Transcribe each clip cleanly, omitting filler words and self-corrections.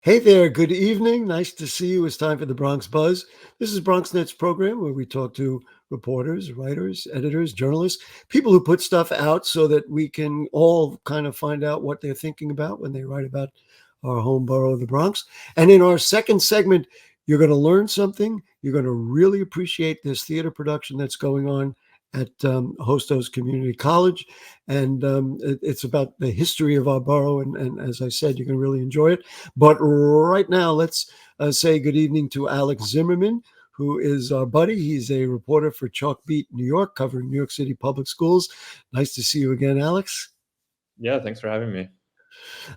Hey there, good evening. Nice to see you. It's time for the Bronx Buzz. This is BronxNet's program where we talk to reporters, writers, editors, journalists, people who put stuff out so that we can all kind of find out what they're thinking about when they write about our home borough of the Bronx. And in our second segment, you're going to learn something. You're going to really appreciate this theater production that's going on at Hostos Community College. And it's about the history of our borough. And as I said, you're going to really enjoy it. But right now, let's say good evening to Alex Zimmerman, who is our buddy. He's a reporter for Chalkbeat New York, covering New York City public schools. Nice to see you again, Alex. Yeah, thanks for having me.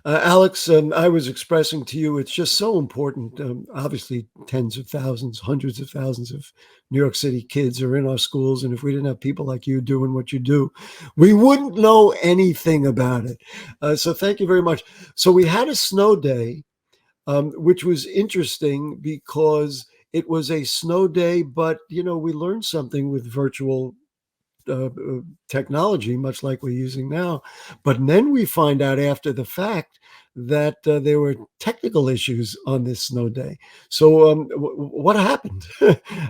Alex, I was expressing to you, it's just so important. Obviously, tens of thousands, hundreds of thousands of New York City kids are in our schools. And if we didn't have people like you doing what you do, we wouldn't know anything about it. So thank you very much. So we had a snow day, which was interesting because it was a snow day, but, we learned something with virtual technology, much like we're using now. But then we find out after the fact that there were technical issues on this snow day. So what happened?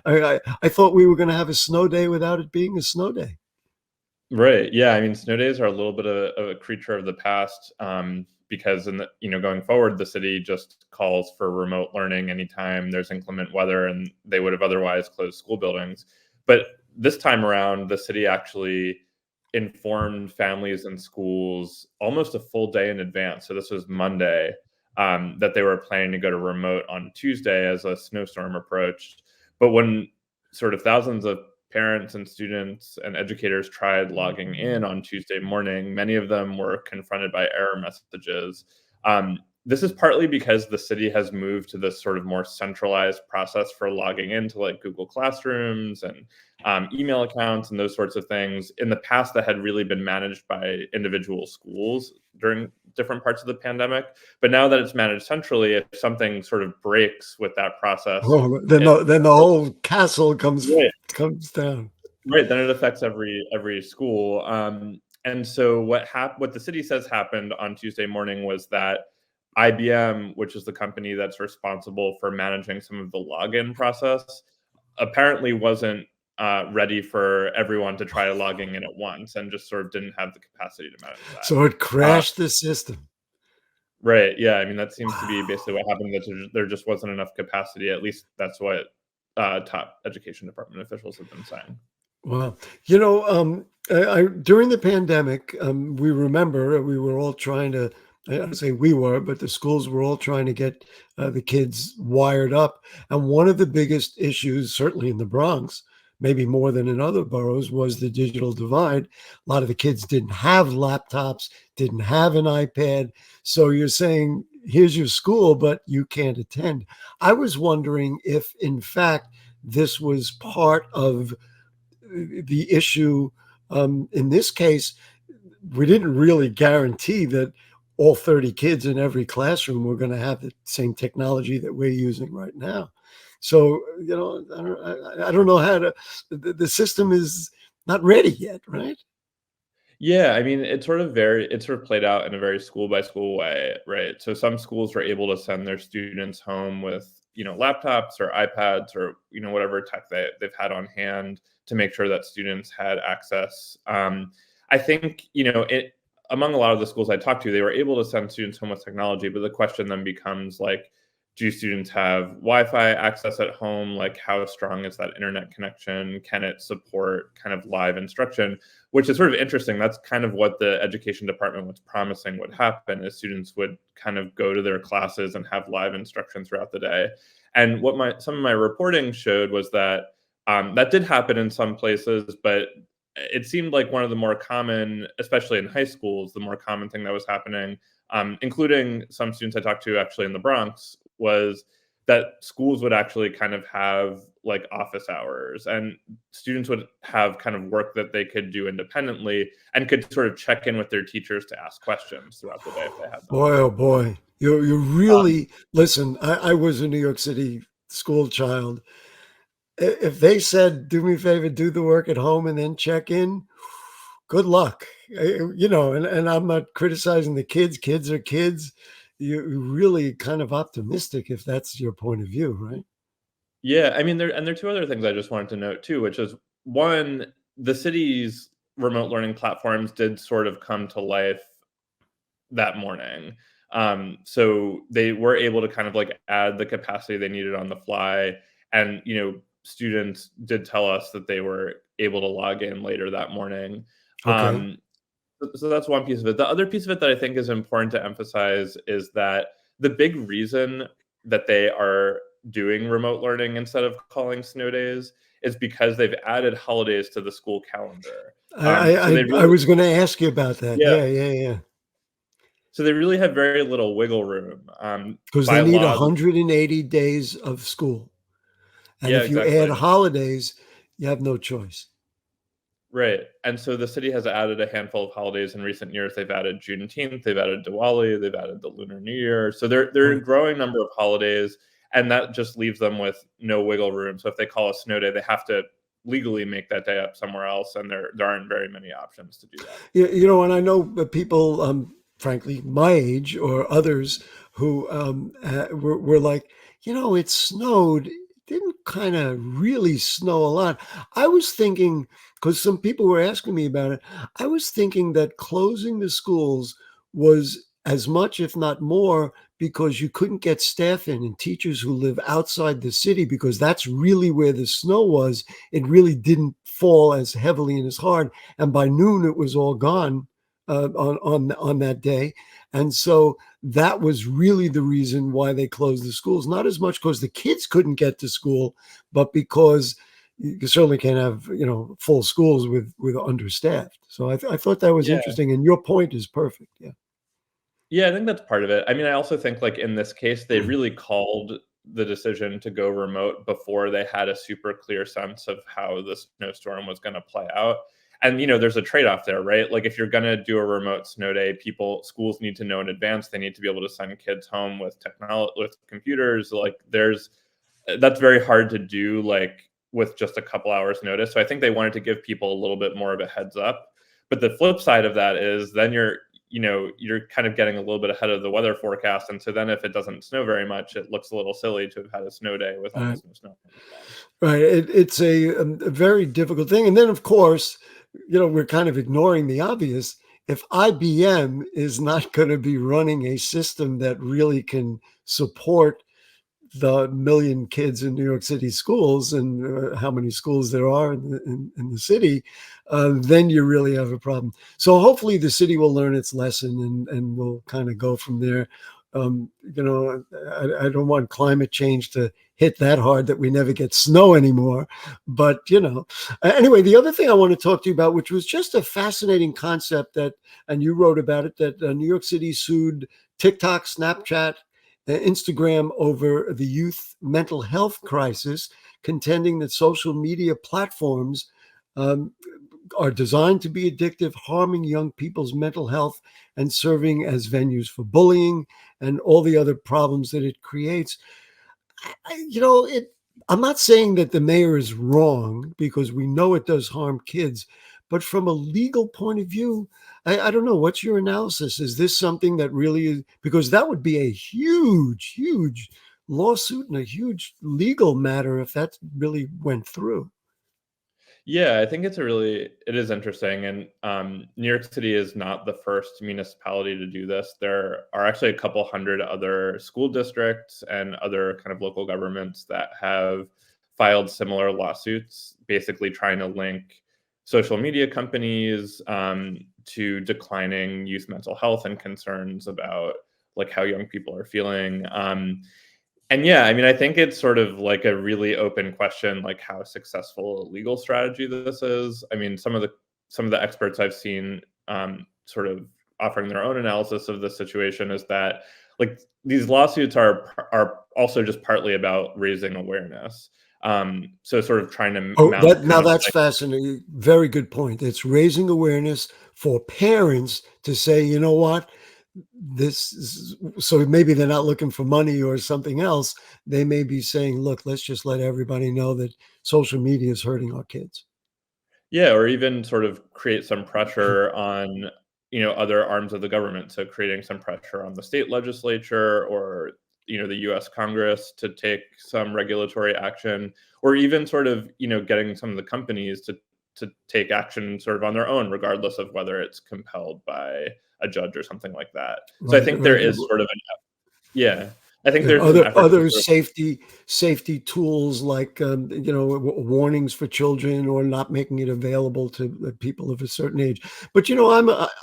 I thought we were going to have a snow day without it being a snow day. Right. Yeah. I mean, snow days are a little bit of a creature of the past, because going forward, the city just calls for remote learning anytime there's inclement weather, and they would have otherwise closed school buildings. But this time around, the city actually informed families and schools almost a full day in advance. So this was Monday, that they were planning to go to remote on Tuesday as a snowstorm approached. But when sort of thousands of parents and students and educators tried logging in on Tuesday morning, many of them were confronted by error messages. This is partly because the city has moved to this sort of more centralized process for logging into like Google Classrooms and email accounts and those sorts of things. In the past, that had really been managed by individual schools during different parts of the pandemic. But now that it's managed centrally, if something sort of breaks with that process, Oh, then the whole castle comes down. right, then it affects every school. And so what the city says happened on Tuesday morning was that IBM, which is the company that's responsible for managing some of the login process, apparently wasn't ready for everyone to try logging in at once, and just sort of didn't have the capacity to manage that. So it crashed the system. Right. Yeah. I mean, that seems to be Wow. basically what happened. That there just wasn't enough capacity. At least that's what top education department officials have been saying. Wow. During the pandemic, we remember we were all trying to, I don't say we were, but the schools were all trying to get the kids wired up. And one of the biggest issues, certainly in the Bronx, maybe more than in other boroughs, was the digital divide. A lot of the kids didn't have laptops, didn't have an iPad. So you're saying, here's your school, but you can't attend. I was wondering if, in fact, this was part of the issue. In this case, we didn't really guarantee that all 30 kids in every classroom were going to have the same technology that we're using right now. So, I don't know how to, the system is not ready yet, right? Yeah, I mean, it sort of played out in a very school by school way, right? So some schools were able to send their students home with, laptops or iPads or, whatever tech they've had on hand to make sure that students had access. I think, among a lot of the schools I talked to, they were able to send students home with technology, but the question then becomes like, do students have Wi-Fi access at home? Like, how strong is that internet connection? Can it support kind of live instruction? Which is sort of interesting. That's kind of what the education department was promising would happen, is students would kind of go to their classes and have live instruction throughout the day. And what some of my reporting showed was that that did happen in some places, but it seemed like one of the more common, especially in high schools, the more common thing that was happening, including some students I talked to actually in the Bronx, was that schools would actually kind of have like office hours, and students would have kind of work that they could do independently and could sort of check in with their teachers to ask questions throughout the day if they had them. Boy, oh boy. You really, listen, I was a New York City school child. If they said, do me a favor, do the work at home and then check in, good luck. And I'm not criticizing the kids. Kids are kids. you're really kind of optimistic if that's your point of view, right? Yeah, I mean, there are 2 other things I just wanted to note too, which is, 1, the city's remote learning platforms did sort of come to life that morning. So they were able to kind of like add the capacity they needed on the fly. And, students did tell us that they were able to log in later that morning. Okay. Um, so that's one piece of it. The other piece of it that I think is important to emphasize is that the big reason that they are doing remote learning instead of calling snow days is because they've added holidays to the school calendar. I So I I they I really, was gonna ask you about that. yeah, Yeah, yeah, yeah. so they really have very little wiggle room. Because By they need law, 180 days of school, and yeah, if you add exactly. holidays, you have no choice. Right. And so the city has added a handful of holidays in recent years. They've added Juneteenth, they've added Diwali, they've added the Lunar New Year. So they're a Right. growing number of holidays, and that just leaves them with no wiggle room. So if they call a snow day, they have to legally make that day up somewhere else, and there aren't very many options to do that. And I know people, frankly, my age or others who were like, it snowed. It didn't kind of really snow a lot. I was thinking, because some people were asking me about it, I was thinking that closing the schools was as much, if not more, because you couldn't get staff in and teachers who live outside the city, because that's really where the snow was. It really didn't fall as heavily and as hard, and by noon it was all gone on that day. And so that was really the reason why they closed the schools. Not as much because the kids couldn't get to school, but because you certainly can't have full schools with understaffed. So I thought that was Yeah. interesting, and your point is perfect. Yeah. Yeah, I think that's part of it. I mean, I also think, like, in this case, they really called the decision to go remote before they had a super clear sense of how the snowstorm was gonna play out. And, there's a trade-off there, right? Like, if you're gonna do a remote snow day, schools need to know in advance. They need to be able to send kids home with with computers. Like, that's very hard to do, like, with just a couple hours notice. So I think they wanted to give people a little bit more of a heads up. But the flip side of that is then you're kind of getting a little bit ahead of the weather forecast. And so then if it doesn't snow very much, it looks a little silly to have had a snow day with Right. almost no snow on the ground. Right. It's a very difficult thing. And then, of course, we're kind of ignoring the obvious. If IBM is not going to be running a system that really can support the million kids in New York City schools, and how many schools there are in the city, then you really have a problem. So hopefully the city will learn its lesson, and we'll kind of go from there. I don't want climate change to hit that hard that we never get snow anymore. But, anyway, the other thing I want to talk to you about, which was just a fascinating concept and you wrote about it, that New York City sued TikTok, Snapchat, Instagram over the youth mental health crisis, contending that social media platforms um, are designed to be addictive, harming young people's mental health, and serving as venues for bullying and all the other problems that it creates. It. I'm not saying that the mayor is wrong, because we know it does harm kids, but from a legal point of view, I don't know. What's your analysis? Is this something that really is? Because that would be a huge, huge lawsuit and a huge legal matter if that really went through. Yeah, I think it is interesting. And New York City is not the first municipality to do this. There are actually a couple hundred other school districts and other kind of local governments that have filed similar lawsuits, basically trying to link social media companies to declining youth mental health and concerns about like how young people are feeling. And yeah, I mean, I think it's sort of like a really open question, like how successful a legal strategy this is. I mean, some of the experts I've seen sort of offering their own analysis of the situation is that like these lawsuits are also just partly about raising awareness. So sort of trying to Oh, mount that now kind of that's like, fascinating. Very good point. It's raising awareness for parents to say, you know what, this is, so maybe they're not looking for money or something else. They may be saying, look, let's just let everybody know that social media is hurting our kids. yeah, or even sort of create some pressure on, other arms of the government, to creating some pressure on the state legislature or the U.S. Congress to take some regulatory action, or even sort of getting some of the companies to take action sort of on their own, regardless of whether it's compelled by a judge or something like that. So I Right, think there right. is sort of an yeah, I think Yeah, there's an effort to other sort of safety tools like warnings for children or not making it available to people of a certain age. But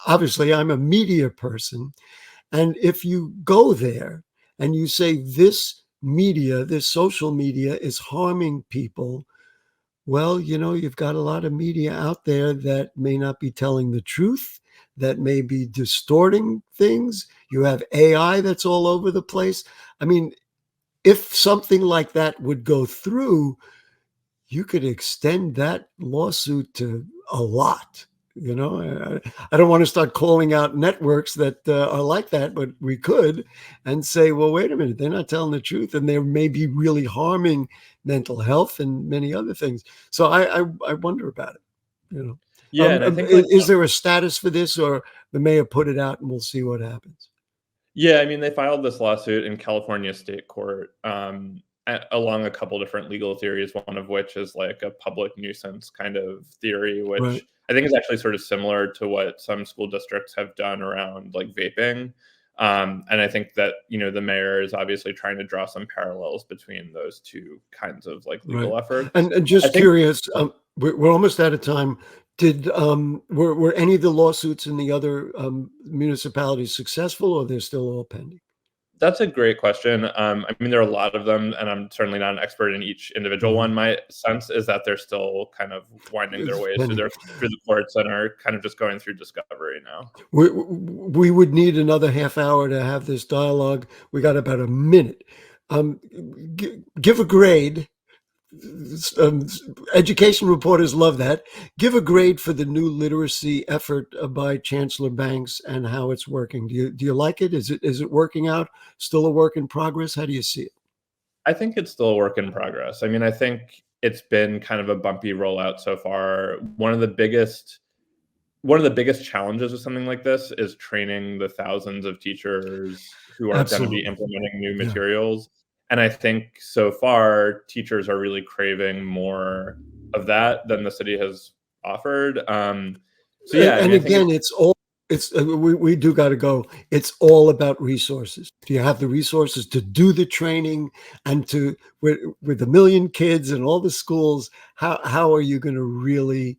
obviously I'm a media person, and if you go there and you say this media, this social media is harming people, well, you've got a lot of media out there that may not be telling the truth, that may be distorting things. You have AI that's all over the place. I mean, if something like that would go through, you could extend that lawsuit to a lot. I don't want to start calling out networks that are like that, but we could and say, well, wait a minute, they're not telling the truth, and they may be really harming mental health and many other things. So I wonder about it. You know, yeah, and I think is there a status for this, or the mayor put it out and we'll see what happens? yeah, I mean, they filed this lawsuit in California state court, along a couple different legal theories, one of which is like a public nuisance kind of theory, Right. which I think is actually sort of similar to what some school districts have done around like vaping. And I think that, the mayor is obviously trying to draw some parallels between those two kinds of like Right. legal efforts. And I just think curious, we're almost out of time. Were any of the lawsuits in the other municipalities successful, or they're still all pending? That's a great question. I mean, there are a lot of them, and I'm certainly not an expert in each individual Mhm. one. My sense is that they're still kind of winding their It's ways through pending. the courts and are kind of just going through discovery now. We would need another half hour to have this dialogue. We got about a minute. Um, give a grade. Um, Education reporters love that. Give a grade for the new literacy effort by Chancellor Banks and how it's working. Do you like it? Is it working out? Still a work in progress? How do you see it? I think it's still a work in progress. I mean, I think it's been kind of a bumpy rollout so far. One of the biggest challenges with something like this is training the thousands of teachers who are going to be Absolutely. implementing new Yeah. materials. And I think so far, teachers are really craving more of that than the city has offered. So yeah, I And mean, I think again, we do got to go. It's all about resources. Do you have the resources to do the training and with a million kids and all the schools? How are you going to really,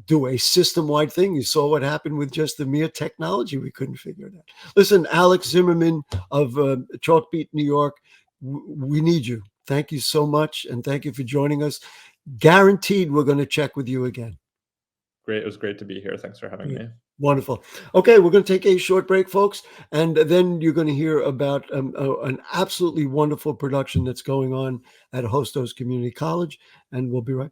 do a system wide thing? You saw what happened with just the mere technology. We couldn't figure it out. Listen, Alex Zimmerman of Chalkbeat, New York, we need you. Thank you so much, and thank you for joining us. Guaranteed, we're going to check with you again. great. It was great to be here. Thanks for having Great. me. Wonderful. Okay, we're going to take a short break, folks, and then you're going to hear about an absolutely wonderful production that's going on at Hostos Community College, and we'll be right back.